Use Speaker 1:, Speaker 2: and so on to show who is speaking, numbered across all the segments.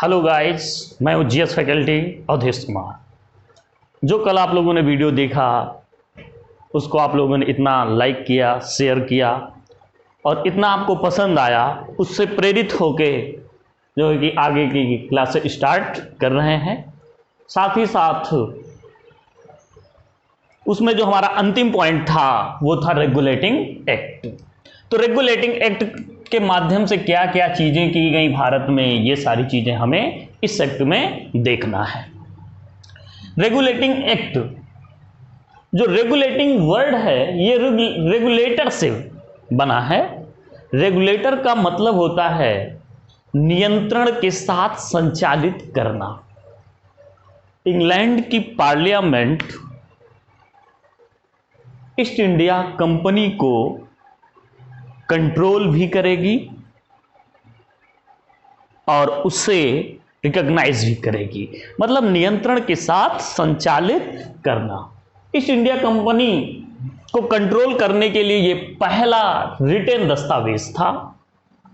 Speaker 1: Hello guys, मैं हूँ GS faculty Awadhesh Kumar. जो कल आप लोगों ने वीडियो देखा उसको आप लोगों ने इतना लाइक किया, शेयर किया और इतना आपको पसंद आया, उससे प्रेरित होके जो है कि आगे की क्लासेस स्टार्ट कर रहे हैं। साथ ही साथ उसमें जो हमारा अंतिम पॉइंट था वो था रेगुलेटिंग एक्ट। तो रेगुलेटिंग एक्ट के माध्यम से क्या क्या चीजें की गई भारत में, ये सारी चीजें हमें इस एक्ट में देखना है। रेगुलेटिंग एक्ट, जो रेगुलेटिंग वर्ड है ये रेगुलेटर से बना है। रेगुलेटर का मतलब होता है नियंत्रण के साथ संचालित करना। इंग्लैंड की पार्लियामेंट ईस्ट इंडिया कंपनी को कंट्रोल भी करेगी और उससे रिकॉग्नाइज भी करेगी, मतलब नियंत्रण के साथ संचालित करना। ईस्ट इंडिया कंपनी को कंट्रोल करने के लिए ये पहला रिटेन दस्तावेज था,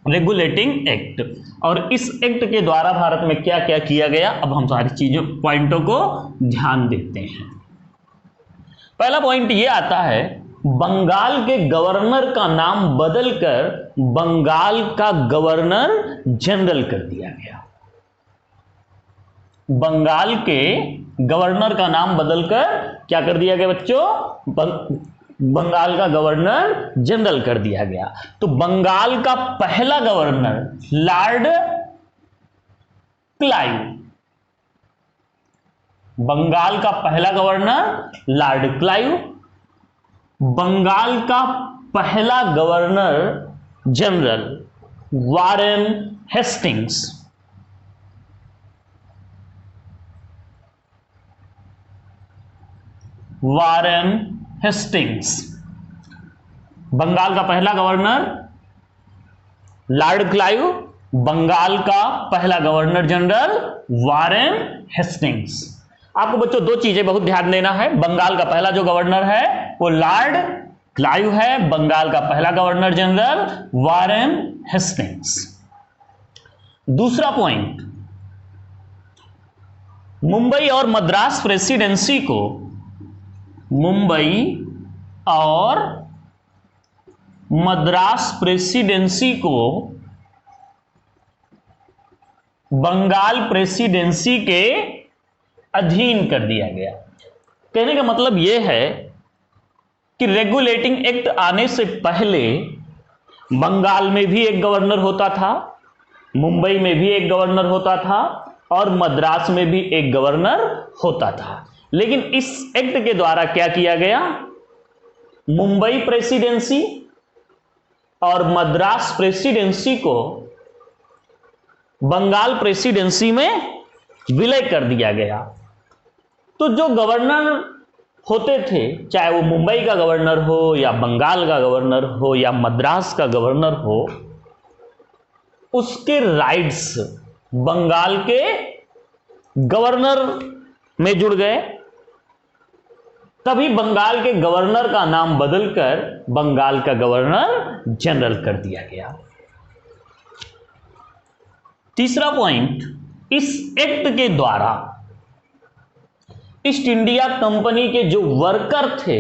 Speaker 1: रेगुलेटिंग एक्ट। और इस एक्ट के द्वारा भारत में क्या क्या किया गया, अब हम सारी चीजों पॉइंटों को ध्यान देते हैं। पहला पॉइंट ये आता है, बंगाल के गवर्नर का नाम बदलकर बंगाल का गवर्नर जनरल कर दिया गया। बंगाल के गवर्नर का नाम बदलकर क्या कर दिया गया बच्चों? बंगाल का गवर्नर जनरल कर दिया गया। तो बंगाल का पहला गवर्नर लॉर्ड क्लाइव, बंगाल का पहला गवर्नर लॉर्ड क्लाइव, बंगाल का पहला governor general Warren Hastings, Warren Hastings. Bengal का पहला गवर्नर लॉर्ड क्लाइव, बंगाल का पहला गवर्नर जनरल वारेन हेस्टिंग्स। आपको बच्चों दो चीजें बहुत ध्यान देना है। बंगाल का पहला जो गवर्नर है वो लॉर्ड क्लाइव है, बंगाल का पहला गवर्नर जनरल वारेन हेस्टिंग्स। दूसरा पॉइंट, मुंबई और मद्रास प्रेसिडेंसी को, मुंबई और मद्रास प्रेसिडेंसी को बंगाल प्रेसिडेंसी के अधीन कर दिया गया। कहने का मतलब यह है कि रेगुलेटिंग एक्ट आने से पहले बंगाल में भी एक गवर्नर होता था, मुंबई में भी एक गवर्नर होता था और मद्रास में भी एक गवर्नर होता था। लेकिन इस एक्ट के द्वारा क्या किया गया, मुंबई प्रेसिडेंसी और मद्रास प्रेसिडेंसी को बंगाल प्रेसिडेंसी में विलय कर दिया गया। तो जो गवर्नर होते थे, चाहे वो मुंबई का गवर्नर हो या बंगाल का गवर्नर हो या मद्रास का गवर्नर हो, उसके राइट्स बंगाल के गवर्नर में जुड़ गए। तभी बंगाल के गवर्नर का नाम बदलकर बंगाल का गवर्नर जनरल कर दिया गया। तीसरा पॉइंट, इस एक्ट के द्वारा ईस्ट इंडिया कंपनी के जो वर्कर थे,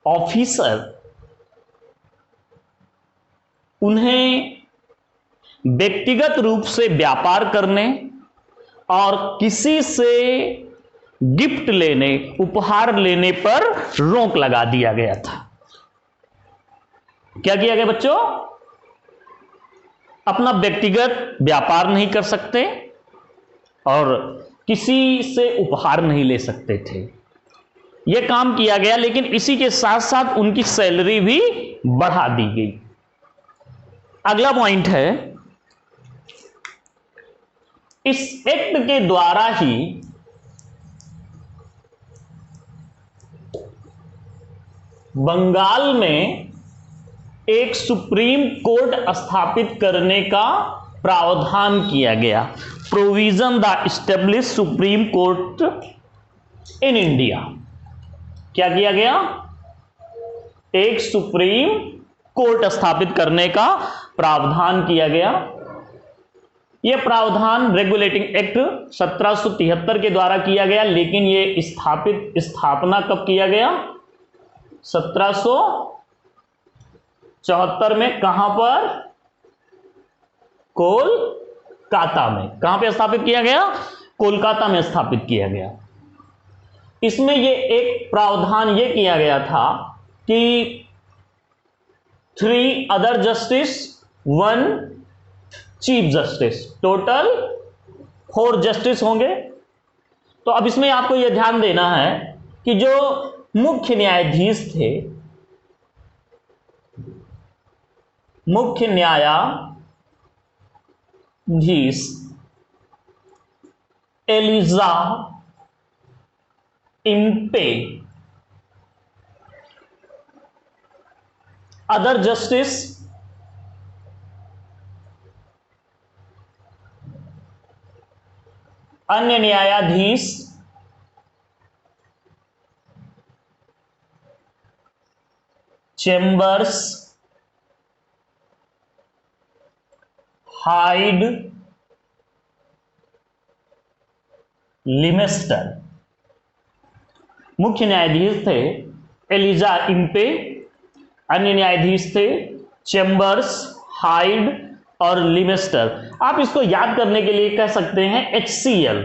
Speaker 1: ऑफिसर, उन्हें व्यक्तिगत रूप से व्यापार करने और किसी से गिफ्ट लेने, उपहार लेने पर रोक लगा दिया गया था। क्या किया गया बच्चों? अपना व्यक्तिगत व्यापार नहीं कर सकते और किसी से उपहार नहीं ले सकते थे। यह काम किया गया, लेकिन इसी के साथ साथ उनकी सैलरी भी बढ़ा दी गई। अगला पॉइंट है, इस एक्ट के द्वारा ही बंगाल में एक सुप्रीम कोर्ट स्थापित करने का प्रावधान किया गया। Provision the establish supreme court in India. क्या किया गया? एक सुप्रीम कोर्ट स्थापित करने का प्रावधान किया गया। यह प्रावधान रेगुलेटिंग एक्ट 1773 के द्वारा किया गया, लेकिन यह स्थापना कब किया गया? 1774 में। कहां पर? कोलकाता में। कहां पे स्थापित किया गया? कोलकाता में स्थापित किया गया। इसमें यह एक प्रावधान यह किया गया था कि 3 other justice 1 chief justice, total 4 justice होंगे। तो अब इसमें आपको यह ध्यान देना है कि जो मुख्य न्यायाधीश थे, मुख्य न्यायाधीश एलिजा इम्पे, अदर जस्टिस अन्य न्यायाधीश चेम्बर्स, हाइड, लिमेस्टर। मुख्य न्यायाधीश थे एलिजा इम्पे, अन्य न्यायाधीश थे चेम्बर्स, हाइड और लिमेस्टर। आप इसको याद करने के लिए कह सकते हैं HCL,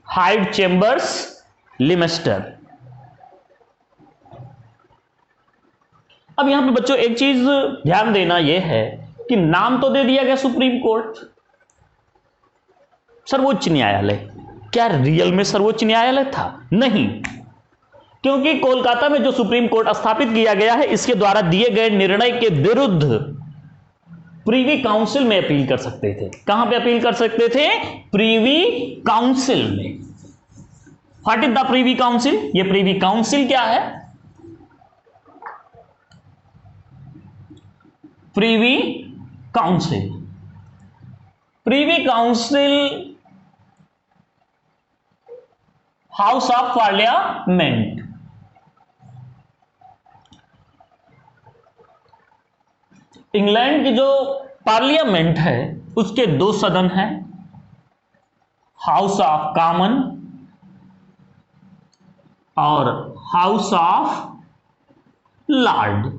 Speaker 1: हाइड, चेम्बर्स, लिमेस्टर। अब यहां पे बच्चों एक चीज ध्यान देना यह है कि नाम तो दे दिया गया सुप्रीम कोर्ट, सर्वोच्च न्यायालय। क्या रियल में सर्वोच्च न्यायालय था? नहीं, क्योंकि कोलकाता में जो सुप्रीम कोर्ट स्थापित किया गया है, इसके द्वारा दिए गए निर्णय के विरुद्ध प्रीवी काउंसिल में अपील कर सकते थे। कहां पे अपील कर सकते थे? प्रीवी काउंसिल में। What is the Privi council? ये प्रीवी काउंसिल क्या है? Privi council, Privi council house of parliament. England की जो पार्लियामेंट है उसके 2 सदन हैं, हाउस ऑफ कॉमन और हाउस ऑफ लॉर्ड।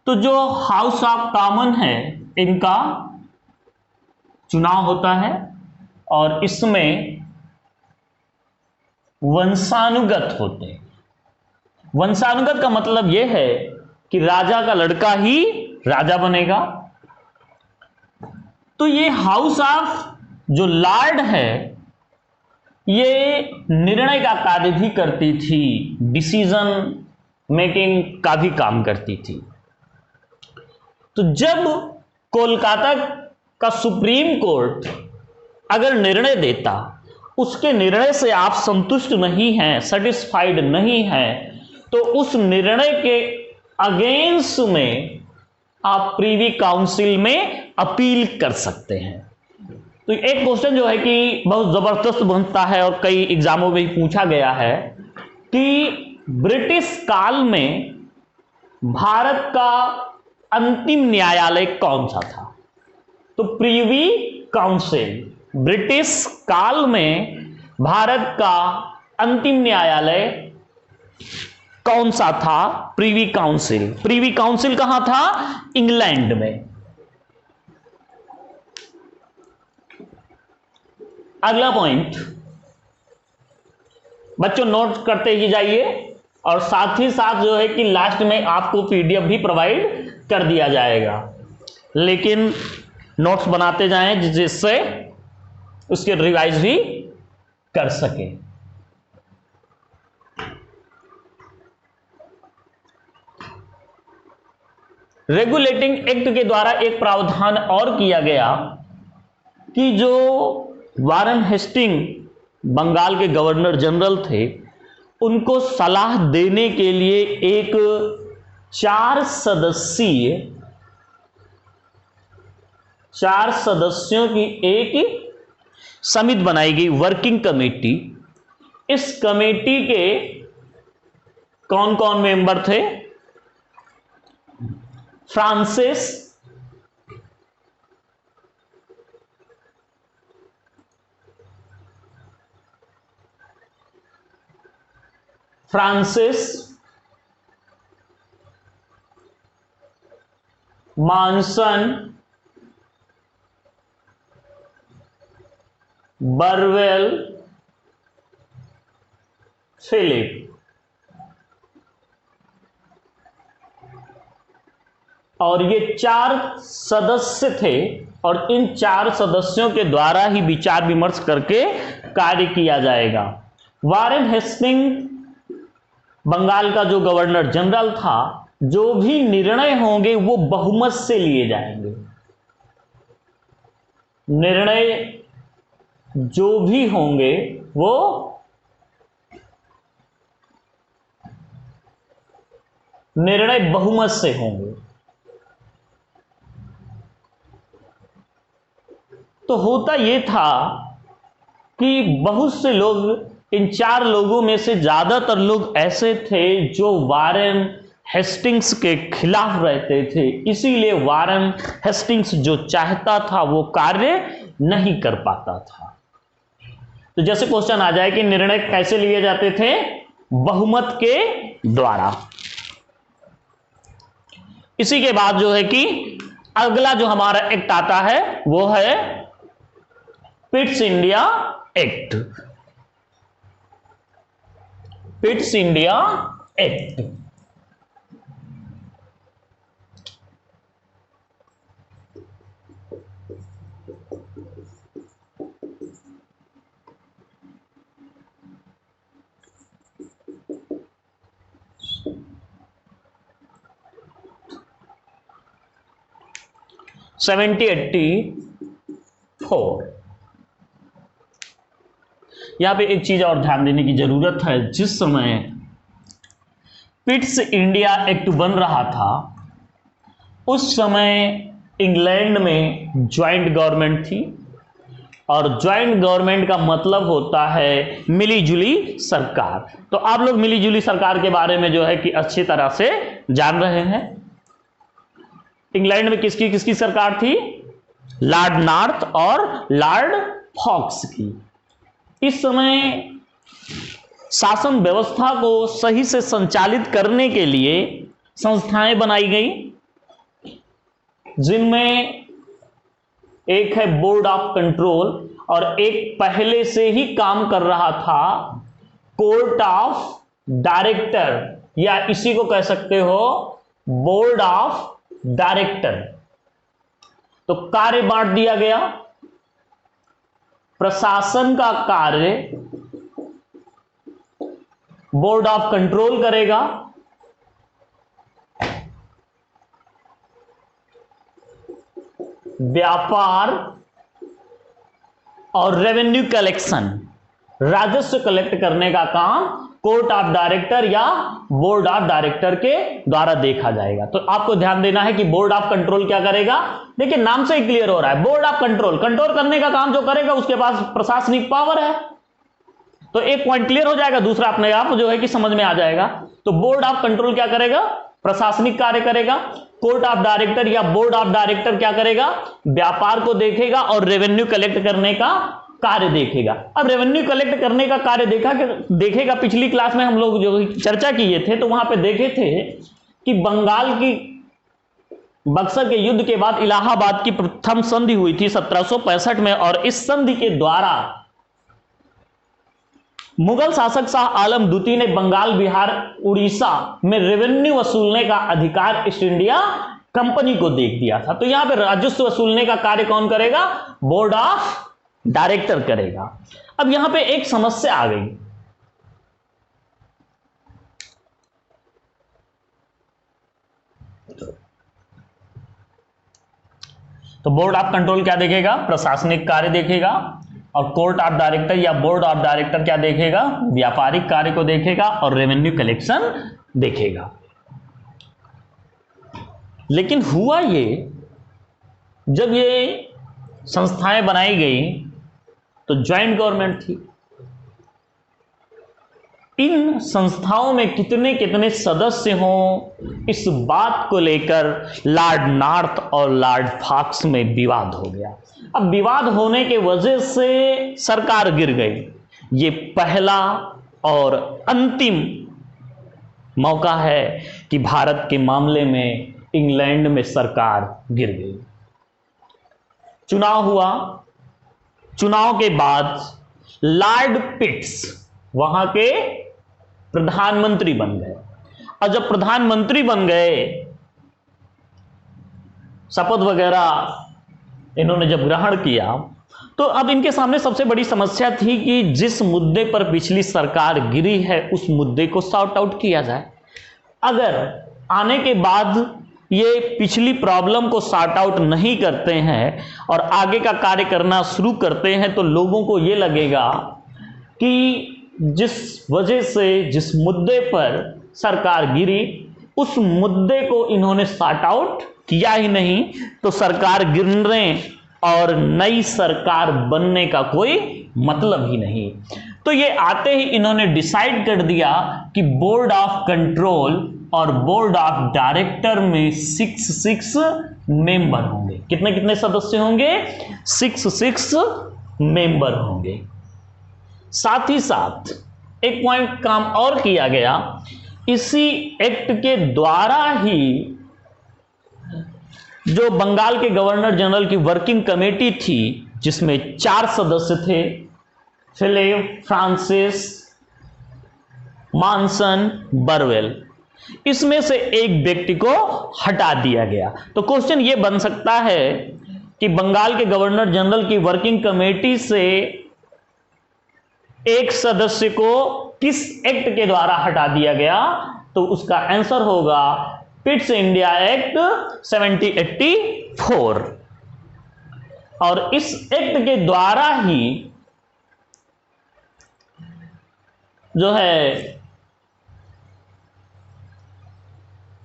Speaker 1: तो जो हाउस ऑफ कॉमन है इनका चुनाव होता है और इसमें वंशानुगत होते हैं। वंशानुगत का मतलब यह है कि राजा का लड़का ही राजा बनेगा। तो ये हाउस ऑफ जो लॉर्ड है ये निर्णय का कार्य भी करती थी, डिसीजन मेकिंग का भी काम करती थी। तो जब कोलकाता का सुप्रीम कोर्ट अगर निर्णय देता, उसके निर्णय से आप संतुष्ट नहीं हैं, सेटिस्फाइड नहीं हैं, तो उस निर्णय के अगेंस्ट में आप प्रीवी काउंसिल में अपील कर सकते हैं। तो एक क्वेश्चन जो है कि बहुत जबरदस्त बनता है और कई एग्जामों में भी पूछा गया है कि ब्रिटिश काल में भारत का अंतिम न्यायालय कौन सा था? तो प्रीवी काउंसिल। ब्रिटिश काल में भारत का अंतिम न्यायालय कौन सा था? प्रीवी काउंसिल। प्रीवी काउंसिल कहां था? इंग्लैंड में। अगला पॉइंट बच्चों नोट करते ही जाइए और साथ ही साथ जो है कि लास्ट में आपको पीडीएफ भी प्रोवाइड कर दिया जाएगा, लेकिन नोट्स बनाते जाएं जिससे उसके रिवाइज भी कर सके। रेगुलेटिंग एक्ट के द्वारा एक प्रावधान और किया गया कि जो वारन हेस्टिंग बंगाल के गवर्नर जनरल थे, उनको सलाह देने के लिए एक 4 सदस्यों की एक समिति बनाई गई, वर्किंग कमेटी। इस कमेटी के कौन कौन मेंबर थे? Francis Monson, Barwell, Philip. और ये 4 सदस्य थे और इन 4 सदस्यों के द्वारा ही विचार विमर्श करके कार्य किया जाएगा। वारेन हेस्टिंग बंगाल का जो गवर्नर जनरल था, जो भी निर्णय होंगे वो बहुमत से लिए जाएंगे। निर्णय जो भी होंगे वो निर्णय बहुमत से होंगे। तो होता यह था कि बहुत से लोग, इन 4 लोगों में से ज्यादातर लोग ऐसे थे जो वारेन हेस्टिंग्स के खिलाफ रहते थे, इसीलिए वारेन हेस्टिंग्स जो चाहता था वो कार्य नहीं कर पाता था। तो जैसे क्वेश्चन आ जाए कि निर्णय कैसे लिए जाते थे? बहुमत के द्वारा। इसी के बाद जो है कि अगला जो हमारा एक्ट आता है वो है Pitt's India act. Pitt's India act. यहां पे एक चीज और ध्यान देने की जरूरत है। जिस समय पिट्स इंडिया एक्ट बन रहा था उस समय इंग्लैंड में ज्वाइंट गवर्नमेंट थी, और ज्वाइंट गवर्नमेंट का मतलब होता है मिलीजुली सरकार। तो आप लोग मिलीजुली सरकार के बारे में जो है कि अच्छी तरह से जान रहे हैं। इंग्लैंड में किसकी किसकी सरकार थी? लॉर्ड नॉर्थ और लॉर्ड फॉक्स की। इस समय शासन व्यवस्था को सही से संचालित करने के लिए संस्थाएं बनाई गई, जिनमें एक है बोर्ड ऑफ कंट्रोल और एक पहले से ही काम कर रहा था कोर्ट ऑफ डायरेक्टर, या इसी को कह सकते हो बोर्ड ऑफ डायरेक्टर। तो कार्य बांट दिया गया। प्रशासन का कार्य बोर्ड ऑफ कंट्रोल करेगा, व्यापार और रेवेन्यू कलेक्शन, राजस्व कलेक्ट करने का काम कोर्ट ऑफ डायरेक्टर या बोर्ड ऑफ डायरेक्टर के द्वारा देखा जाएगा। तो आपको ध्यान देना है कि बोर्ड ऑफ कंट्रोल क्या करेगा। देखिए नाम से ही क्लियर हो रहा है, बोर्ड ऑफ कंट्रोल, कंट्रोल करने का काम जो करेगा उसके पास प्रशासनिक पावर है। तो एक पॉइंट क्लियर हो जाएगा, दूसरा अपने आप जो है कि समझ में आ जाएगा। तो बोर्ड ऑफ कंट्रोल क्या करेगा? प्रशासनिक कार्य करेगा। कोर्ट ऑफ डायरेक्टर या बोर्ड ऑफ डायरेक्टर क्या करेगा? व्यापार को देखेगा और रेवेन्यू कलेक्ट करने का कार्य देखेगा। अब रेवेन्यू कलेक्ट करने का कार्य देखेगा। पिछली क्लास में हम लोग जो चर्चा किए थे तो वहां पे देखे थे कि बंगाल की बक्सर के युद्ध के बाद इलाहाबाद की प्रथम संधि हुई थी 1765 में, और इस संधि के द्वारा मुगल शासक शाह आलम द्वितीय ने बंगाल, बिहार, उड़ीसा में रेवेन्यू वसूलने का अधिकार ईस्ट इंडिया कंपनी को दे दिया था। तो यहां पे राजस्व वसूलने का कार्य कौन करेगा? बोर्ड ऑफ डायरेक्टर करेगा। अब यहां पे एक समस्या आ गई। तो बोर्ड ऑफ कंट्रोल क्या देखेगा? प्रशासनिक कार्य देखेगा। और कोर्ट ऑफ डायरेक्टर या बोर्ड ऑफ डायरेक्टर क्या देखेगा? व्यापारिक कार्य को देखेगा और रेवेन्यू कलेक्शन देखेगा। लेकिन हुआ ये, जब ये संस्थाएं बनाई गई तो ज्वाइंट गवर्नमेंट थी। इन संस्थाओं में कितने कितने सदस्य हों, इस बात को लेकर लॉर्ड नॉर्थ और लॉर्ड फॉक्स में विवाद हो गया। अब विवाद होने के वजह से सरकार गिर गई। ये पहला और अंतिम मौका है कि भारत के मामले में इंग्लैंड में सरकार गिर गई। चुनाव हुआ, चुनाव के बाद लॉर्ड पिट्स वहां के प्रधानमंत्री बन गए, और जब प्रधानमंत्री बन गए, शपथ वगैरह इन्होंने जब ग्रहण किया, तो अब इनके सामने सबसे बड़ी समस्या थी कि जिस मुद्दे पर पिछली सरकार गिरी है उस मुद्दे को सॉर्ट आउट किया जाए। अगर आने के बाद ये पिछली प्रॉब्लम को सॉर्ट आउट नहीं करते हैं और आगे का कार्य करना शुरू करते हैं तो लोगों को ये लगेगा कि जिस वजह से जिस मुद्दे पर सरकार गिरी उस मुद्दे को इन्होंने सॉर्ट आउट किया ही नहीं, तो सरकार गिरने और नई सरकार बनने का कोई मतलब ही नहीं। तो ये आते ही इन्होंने डिसाइड कर दिया कि बोर्ड ऑफ कंट्रोल और बोर्ड ऑफ डायरेक्टर में 6 मेंबर होंगे। कितने कितने सदस्य होंगे? 6 मेंबर होंगे। साथ ही साथ एक पॉइंट काम और किया गया, इसी एक्ट के द्वारा ही जो बंगाल के गवर्नर जनरल की वर्किंग कमेटी थी, जिसमें 4 सदस्य थे, फिलिप, फ्रांसिस, मॉनसन, बरवेल, इसमें से एक व्यक्ति को हटा दिया गया। तो क्वेश्चन यह बन सकता है कि बंगाल के गवर्नर जनरल की वर्किंग कमेटी से एक सदस्य को किस एक्ट के द्वारा हटा दिया गया? तो उसका आंसर होगा पिट्स इंडिया एक्ट 1784। और इस एक्ट के द्वारा ही जो है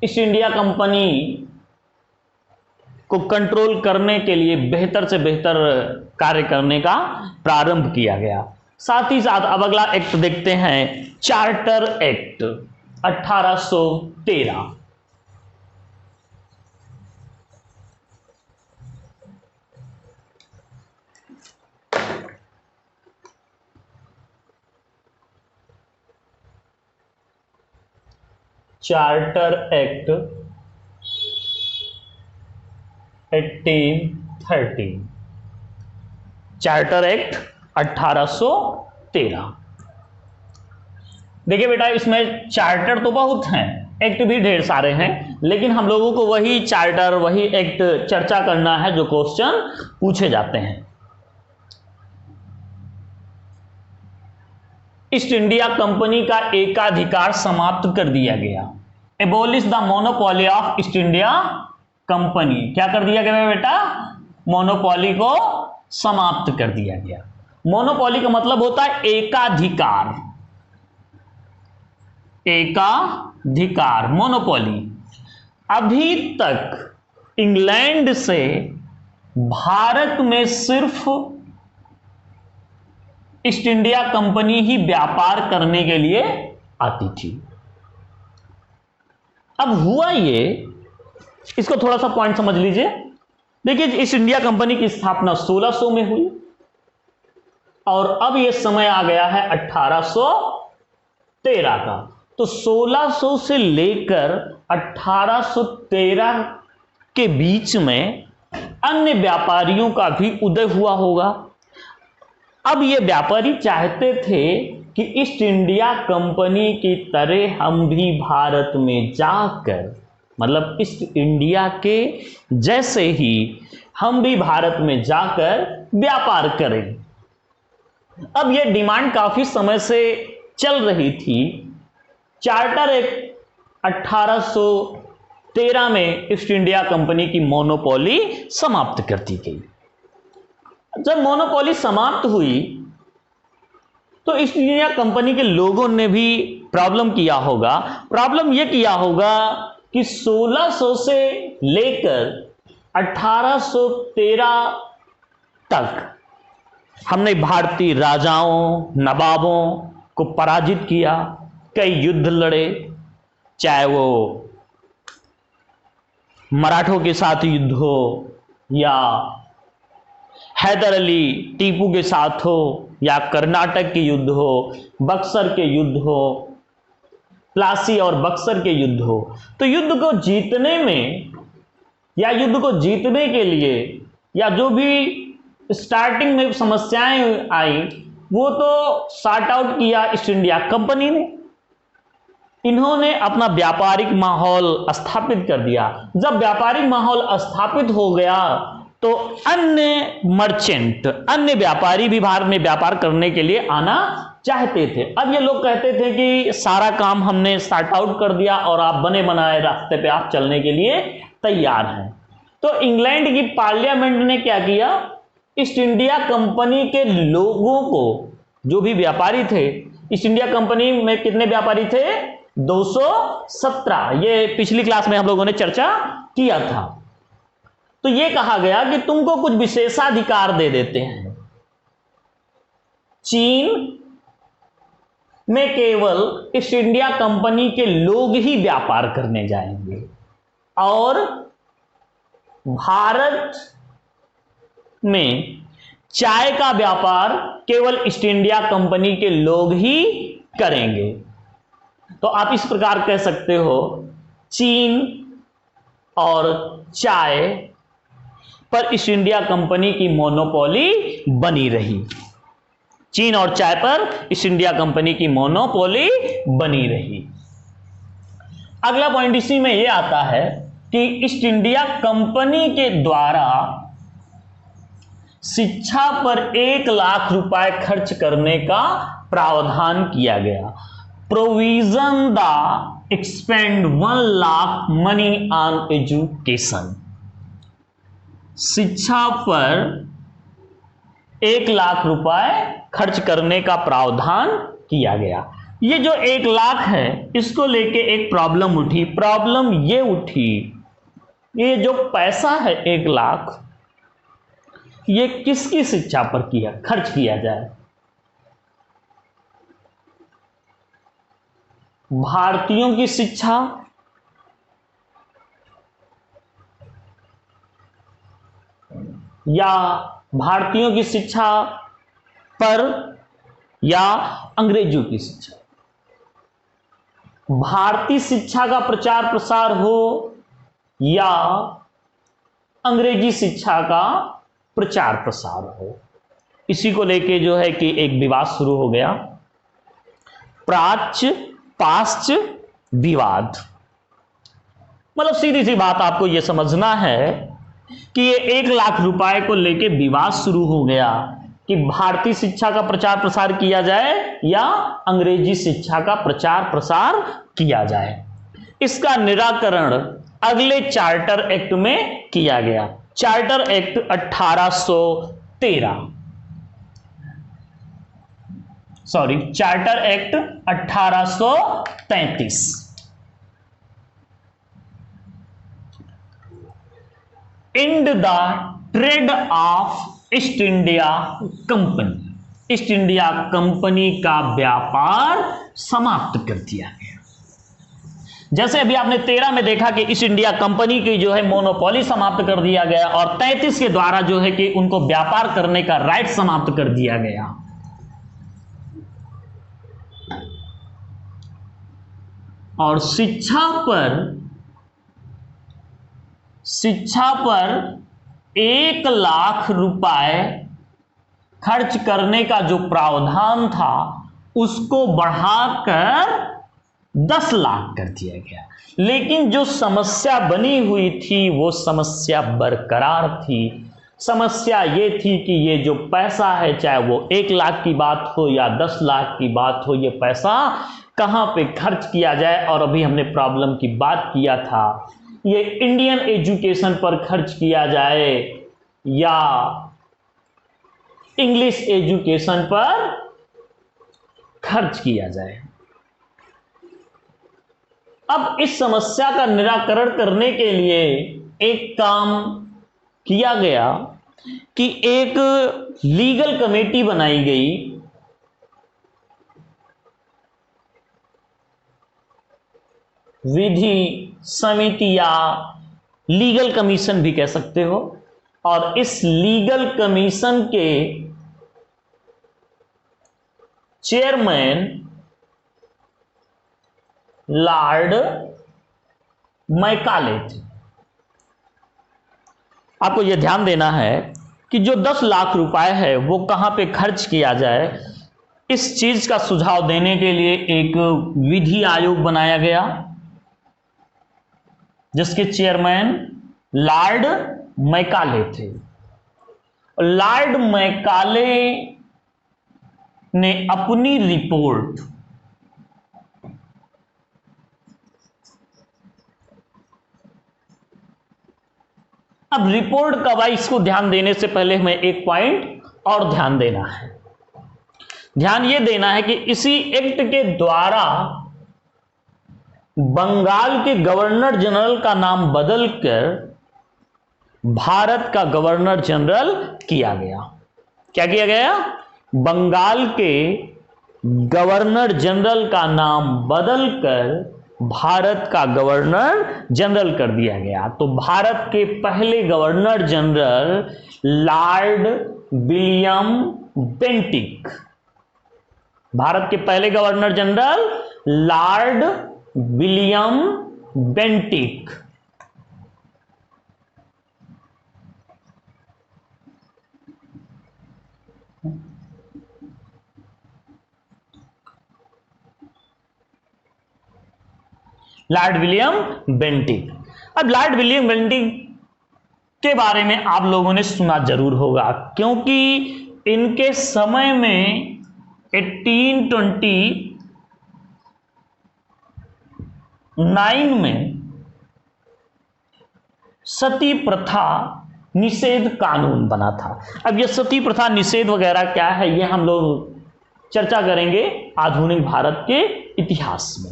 Speaker 1: ईस्ट इंडिया कंपनी को कंट्रोल करने के लिए बेहतर से बेहतर कार्य करने का प्रारंभ किया गया। साथ ही साथ अब अगला एक्ट देखते हैं, charter act 1813। Charter act 1813, charter act 1813। देखिए बेटा, इसमें चार्टर तो बहुत हैं, एक्ट भी ढेर सारे हैं, लेकिन हम लोगों को वही चार्टर, वही एक्ट चर्चा करना है जो क्वेश्चन पूछे जाते हैं। ईस्ट इंडिया कंपनी का एकाधिकार समाप्त कर दिया गया। Abolish the monopoly of East India company. क्या कर दिया गया बेटा? मोनोपोली को समाप्त कर दिया गया। मोनोपोली का मतलब होता है एकाधिकार, एकाधिकार, मोनोपोली। अभी तक इंग्लैंड से भारत में सिर्फ ईस्ट इंडिया कंपनी ही व्यापार करने के लिए आती थी। अब हुआ ये, इसको थोड़ा सा पॉइंट समझ लीजिए। देखिए, ईस्ट इंडिया कंपनी की स्थापना 1600 में हुई और अब यह समय आ गया है 1813 का। तो 1600 से लेकर 1813 के बीच में अन्य व्यापारियों का भी उदय हुआ होगा। अब ये व्यापारी चाहते थे कि ईस्ट इंडिया कंपनी की तरह हम भी भारत में जाकर, मतलब ईस्ट इंडिया के जैसे ही हम भी भारत में जाकर व्यापार करें। अब यह डिमांड काफी समय से चल रही थी। चार्टर एक्ट 1813 में ईस्ट इंडिया कंपनी की मोनोपोली समाप्त कर दी गई। जब मोनोपोली समाप्त हुई तो ईस्ट इंडिया कंपनी के लोगों ने भी प्रॉब्लम किया होगा। प्रॉब्लम यह किया होगा कि 1600 से लेकर 1813 तक हमने भारतीय राजाओं, नवाबों को पराजित किया, कई युद्ध लड़े, चाहे वो मराठों के साथ युद्ध हो या हैदर अली टीपू के साथ हो या कर्नाटक के युद्ध हो, बक्सर के युद्ध हो, प्लासी और बक्सर के युद्ध हो। तो युद्ध को जीतने में या युद्ध को जीतने के लिए या जो भी स्टार्टिंग में समस्याएं आई वो तो सॉर्ट आउट किया ईस्ट इंडिया कंपनी ने। इन्होंने अपना व्यापारिक माहौल स्थापित कर दिया। जब व्यापारिक माहौल स्थापित हो गया तो अन्य मर्चेंट, अन्य व्यापारी भी भारत में व्यापार करने के लिए आना चाहते थे। अब ये लोग कहते थे कि सारा काम हमने सॉर्ट आउट कर दिया और आप बने बनाए रास्ते पे आप चलने के लिए तैयार हैं। तो इंग्लैंड की पार्लियामेंट ने क्या किया, ईस्ट इंडिया कंपनी के लोगों को, जो भी व्यापारी थे, ईस्ट इंडिया कंपनी में कितने व्यापारी थे, 217। ये पिछली क्लास में हम लोगों ने चर्चा किया था। तो ये कहा गया कि तुमको कुछ विशेषाधिकार दे देते हैं। चीन में केवल ईस्ट इंडिया कंपनी के लोग ही व्यापार करने जाएंगे और भारत में चाय का व्यापार केवल ईस्ट इंडिया कंपनी के लोग ही करेंगे। तो आप इस प्रकार कह सकते हो, चीन और चाय पर ईस्ट इंडिया कंपनी की मोनोपोली बनी रही। चीन और चाय पर ईस्ट इंडिया कंपनी की मोनोपोली बनी रही। अगला पॉइंट इसी में यह आता है कि ईस्ट इंडिया कंपनी के द्वारा शिक्षा पर 1 लाख रुपए खर्च करने का प्रावधान किया गया। Provision the expand 1 lakh money on education. शिक्षा पर 1 लाख रुपए खर्च करने का प्रावधान किया गया। ये जो 1 लाख है, इसको लेके एक प्रॉब्लम उठी। प्रॉब्लम ये उठी, ये जो पैसा है 1 लाख, ये किसकी शिक्षा पर खर्च किया जाए। भारतीयों की शिक्षा या भारतीयों की शिक्षा पर या अंग्रेजों की शिक्षा। भारतीय शिक्षा का प्रचार प्रसार हो या अंग्रेजी शिक्षा का प्रचार प्रसार हो, इसी को लेके जो है कि एक विवाद शुरू हो गया, प्राच्य पाश्च विवाद। मतलब सीधी सी बात आपको यह समझना है कि ये 1 लाख रुपए को लेके विवाद शुरू हो गया कि भारतीय शिक्षा का प्रचार प्रसार किया जाए या अंग्रेजी शिक्षा का प्रचार प्रसार किया जाए। इसका निराकरण अगले चार्टर एक्ट में किया गया। Charter act 1833। End the trade of East India Company. East India Company का व्यापार समाप्त कर दिया गया। जैसे अभी आपने 13 में देखा कि ईस्ट इंडिया कंपनी की जो है मोनोपोली समाप्त कर दिया गया और 33 के द्वारा जो है कि उनको व्यापार करने का राइट समाप्त कर दिया गया। और शिक्षा पर 1 लाख रुपए खर्च करने का जो प्रावधान था उसको बढ़ाकर 10 लाख कर दिया गया। लेकिन जो समस्या बनी हुई थी वो समस्या बरकरार थी। समस्या ये थी कि ये जो पैसा है, चाहे वो 1 लाख की बात हो या 10 लाख की बात हो, ये पैसा कहां पे खर्च किया जाए। और अभी हमने प्रॉब्लम की बात किया था, ये इंडियन एजुकेशन पर खर्च किया जाए या इंग्लिश एजुकेशन पर खर्च किया जाए। अब इस समस्या का निराकरण करने के लिए एक काम किया गया कि एक लीगल कमेटी बनाई गई विधि समिति या लीगल कमीशन भी कह सकते हो, और इस लीगल कमीशन के चेयरमैन लॉर्ड मैकाले थे। आपको यह ध्यान देना है कि जो 10 लाख रुपए है वो कहां पे खर्च किया जाए, इस चीज का सुझाव देने के लिए एक विधि आयोग बनाया गया, जिसके चेयरमैन लॉर्ड मैकाले थे। लॉर्ड मैकाले ने अपनी रिपोर्ट अब रिपोर्ट कब आई, इसको ध्यान देने से पहले हमें एक पॉइंट और ध्यान देना है। ध्यान यह देना है कि इसी एक्ट के द्वारा बंगाल के गवर्नर जनरल का नाम बदलकर भारत का गवर्नर जनरल किया गया। क्या किया गया? बंगाल के गवर्नर जनरल का नाम बदलकर भारत का गवर्नर जनरल कर दिया गया। तो भारत के पहले governor general Lord William Bentinck, Bharat के पहले governor general Lord William Bentinck Lord William Bentinck. अब लॉर्ड विलियम बेंटिक के बारे में आप लोगों ने सुना जरूर होगा, क्योंकि इनके समय में 1829 में सती प्रथा निषेध कानून बना था। अब यह सती प्रथा निषेध वगैरह क्या है, यह हम लोग चर्चा करेंगे आधुनिक भारत के इतिहास में।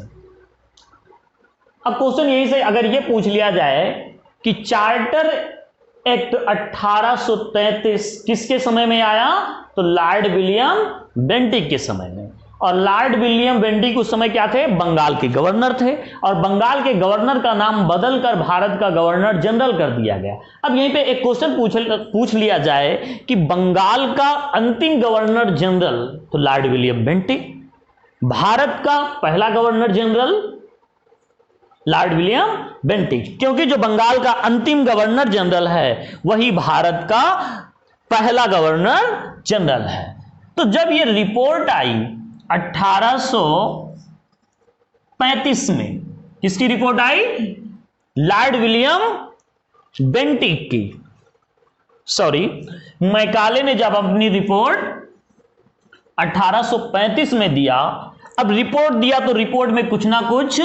Speaker 1: अब क्वेश्चन यही से अगर यह पूछ लिया जाए कि चार्टर एक्ट 1833 किसके समय में आया, तो लॉर्ड विलियम बेंटिक के समय में। और लॉर्ड विलियम बेंटिक उस समय क्या थे? बंगाल के गवर्नर थे, और बंगाल के गवर्नर का नाम बदलकर भारत का गवर्नर जनरल कर दिया गया। अब यहीं पे एक क्वेश्चन पूछ लिया जाए कि बंगाल का अंतिम गवर्नर जनरल तो लॉर्ड विलियम बेंटिक, भारत का पहला governor general Lord William Bentinck, क्योंकि जो बंगाल का अंतिम गवर्नर जनरल है वही भारत का पहला गवर्नर जनरल है। तो जब यह रिपोर्ट आई 1835 में, किसकी रिपोर्ट आई? लॉर्ड विलियम बेंटिक की, सॉरी मैकाले ने जब अपनी रिपोर्ट 1835 में दिया। अब रिपोर्ट दिया तो रिपोर्ट में कुछ ना कुछ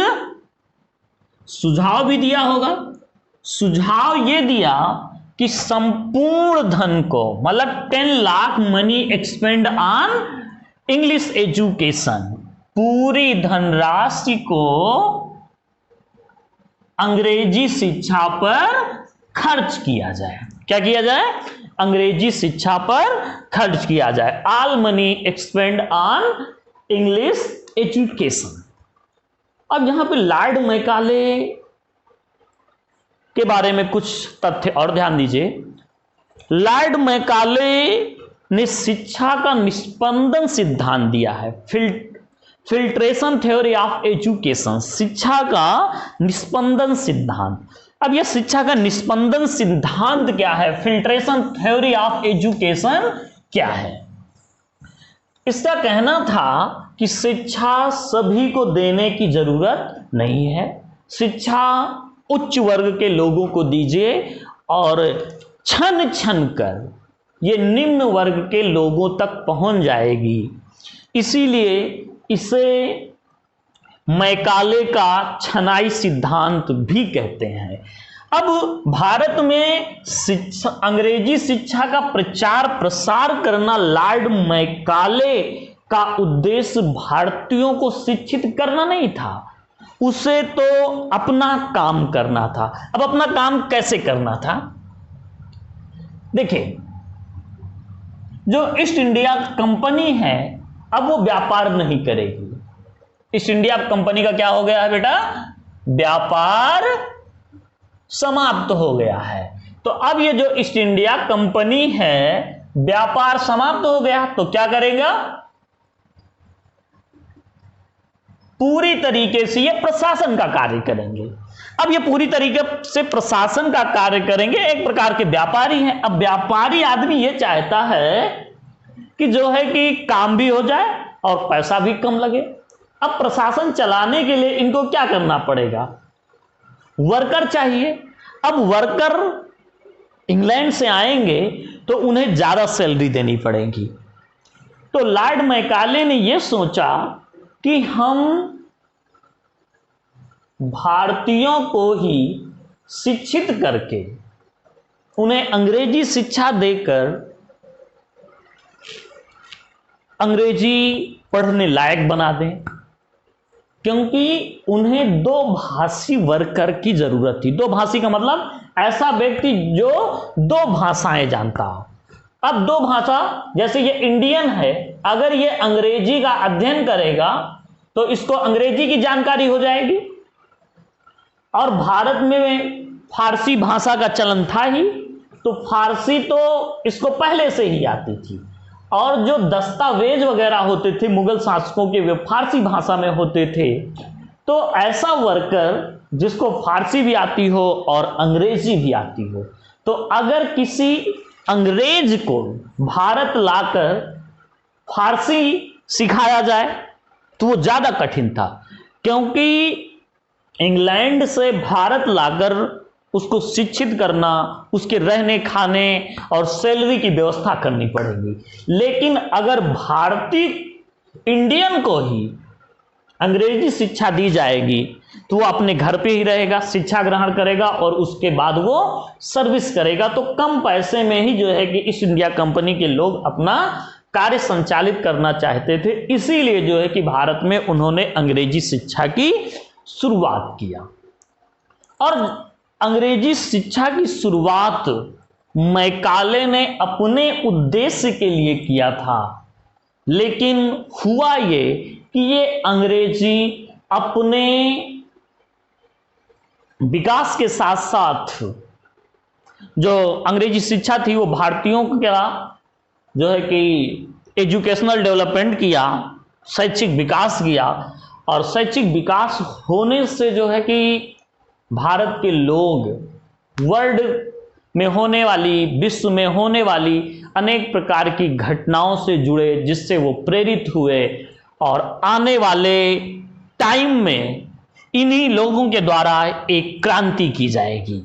Speaker 1: सुझाव भी दिया होगा। सुझाव यह दिया कि संपूर्ण धन को, मतलब 10 lakh money expand on English education, पूरी धनराशि को अंग्रेजी शिक्षा पर खर्च किया जाए। क्या किया जाए? अंग्रेजी शिक्षा पर खर्च किया जाए। All money expand on English education. अब यहां पे लॉर्ड मैकाले के बारे में कुछ तथ्य और ध्यान दीजिए। लॉर्ड मैकाले ने शिक्षा का निस्पंदन सिद्धांत दिया है, फिल्ट्रेशन थ्योरी ऑफ एजुकेशन, शिक्षा का निस्पंदन सिद्धांत। अब यह शिक्षा का निस्पंदन सिद्धांत क्या है, फिल्ट्रेशन थ्योरी ऑफ एजुकेशन क्या है? इसका कहना था कि शिक्षा सभी को देने की जरूरत नहीं है, शिक्षा उच्च वर्ग के लोगों को दीजिए और छन छन कर ये निम्न वर्ग के लोगों तक पहुंच जाएगी। इसीलिए इसे मैकाले का छनाई सिद्धांत भी कहते हैं। अब भारत में शिक्षा, अंग्रेजी शिक्षा का प्रचार प्रसार करना लॉर्ड मैकाले का उद्देश्य भारतीयों को शिक्षित करना नहीं था, उसे तो अपना काम करना था। अब अपना काम कैसे करना था? देखिए, जो ईस्ट इंडिया कंपनी है अब वो व्यापार नहीं करेगी। ईस्ट इंडिया कंपनी का क्या हो गया है बेटा? व्यापार समाप्त हो गया है। तो अब ये जो ईस्ट इंडिया कंपनी है, व्यापार समाप्त हो गया तो क्या करेगा, पूरी तरीके से ये प्रशासन का कार्य करेंगे। अब ये पूरी तरीके से प्रशासन का कार्य करेंगे, एक प्रकार के व्यापारी हैं। अब व्यापारी आदमी ये चाहता है कि जो है कि काम भी हो जाए और पैसा भी कम लगे। अब प्रशासन चलाने के लिए इनको क्या करना पड़ेगा, वर्कर चाहिए। अब वर्कर इंग्लैंड से आएंगे तो उन्हें ज्यादा सैलरी देनी पड़ेगी। तो लॉर्ड मैकाले ने यह सोचा कि हम भारतीयों को ही शिक्षित करके उन्हें अंग्रेजी शिक्षा देकर अंग्रेजी पढ़ने लायक बना दें, क्योंकि उन्हें दो भाषी वर्कर की जरूरत थी। दो भाषी का मतलब ऐसा व्यक्ति जो दो भाषाएं जानता हो। अब दो भाषा, जैसे ये इंडियन है, अगर ये अंग्रेजी का अध्ययन करेगा तो इसको अंग्रेजी की जानकारी हो जाएगी, और भारत में फारसी भाषा का चलन था ही, तो फारसी तो इसको पहले से ही आती थी, और जो दस्तावेज वगैरह होते थे मुगल शासकों के वे फारसी भाषा में होते थे। तो ऐसा वर्कर जिसको फारसी भी आती हो और अंग्रेजी भी आती हो, तो अगर किसी अंग्रेज को भारत लाकर फारसी सिखाया जाए तो वो ज्यादा कठिन था, क्योंकि इंग्लैंड से भारत लाकर उसको शिक्षित करना, उसके रहने खाने और सैलरी की व्यवस्था करनी पड़ेगी। लेकिन अगर भारतीय इंडियन को ही अंग्रेजी शिक्षा दी जाएगी तो वो अपने घर पे ही रहेगा, शिक्षा ग्रहण करेगा और उसके बाद वो सर्विस करेगा। तो कम पैसे में ही जो है कि ईस्ट इंडिया कंपनी के लोग अपना कार्य संचालित करना चाहते थे, इसीलिए जो है कि भारत में उन्होंने अंग्रेजी शिक्षा की शुरुआत किया। और अंग्रेजी शिक्षा की शुरुआत मैकाले ने अपने उद्देश्य के लिए किया था, लेकिन हुआ ये कि ये अंग्रेजी अपने विकास के साथ साथ जो अंग्रेजी शिक्षा थी वो भारतीयों का जो है कि एजुकेशनल डेवलपमेंट किया, शैक्षिक विकास किया, और शैक्षिक विकास होने से जो है कि भारत के लोग वर्ल्ड में होने वाली, विश्व में होने वाली अनेक प्रकार की घटनाओं से जुड़े, जिससे वो प्रेरित हुए, और आने वाले टाइम में इन्हीं लोगों के द्वारा एक क्रांति की जाएगी।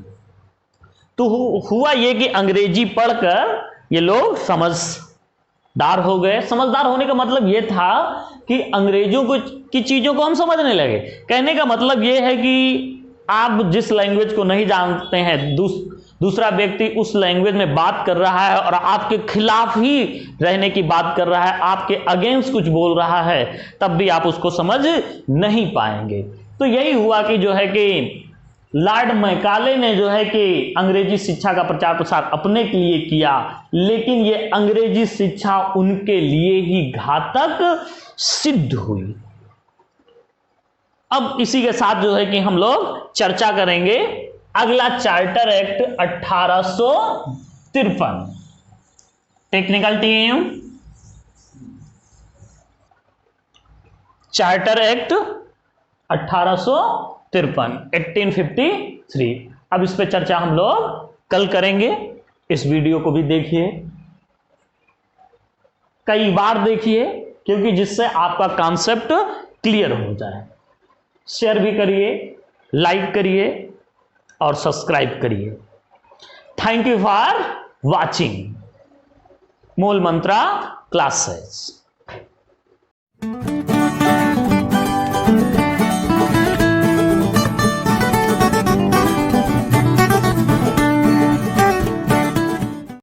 Speaker 1: तो हुआ ये कि अंग्रेजी पढ़कर ये लोग समझदार हो गए। समझदार होने का मतलब ये था कि अंग्रेजों की चीजों को हम समझने लगे। कहने का मतलब ये है कि आप जिस लैंग्वेज को नहीं जानते हैं, दूसरा व्यक्ति उस लैंग्वेज में बात कर रहा है और आपके खिलाफ ही रहने की बात कर रहा है, आपके अगेंस्ट कुछ बोल रहा है, तब भी आप उसको समझ नहीं पाएंगे। तो यही हुआ कि जो है कि लॉर्ड मैकाले ने जो है कि अंग्रेजी शिक्षा का प्रचार प्रसार अपने के लिए किया, लेकिन ये अंग्रेजी शिक्षा उनके लिए ही घातक सिद्ध हुई। अब इसी के साथ जो है कि हम लोग चर्चा करेंगे अगला charter act 1853। Technical team, charter act 1853। अब इस पे चर्चा हम लोग कल करेंगे। इस वीडियो को भी देखिए, कई बार देखिए, क्योंकि जिससे आपका कॉन्सेप्ट क्लियर हो जाए। शेयर भी करिए, लाइक करिए और सब्सक्राइब करिए। थैंक यू फॉर वॉचिंग मूल मंत्रा क्लासेस।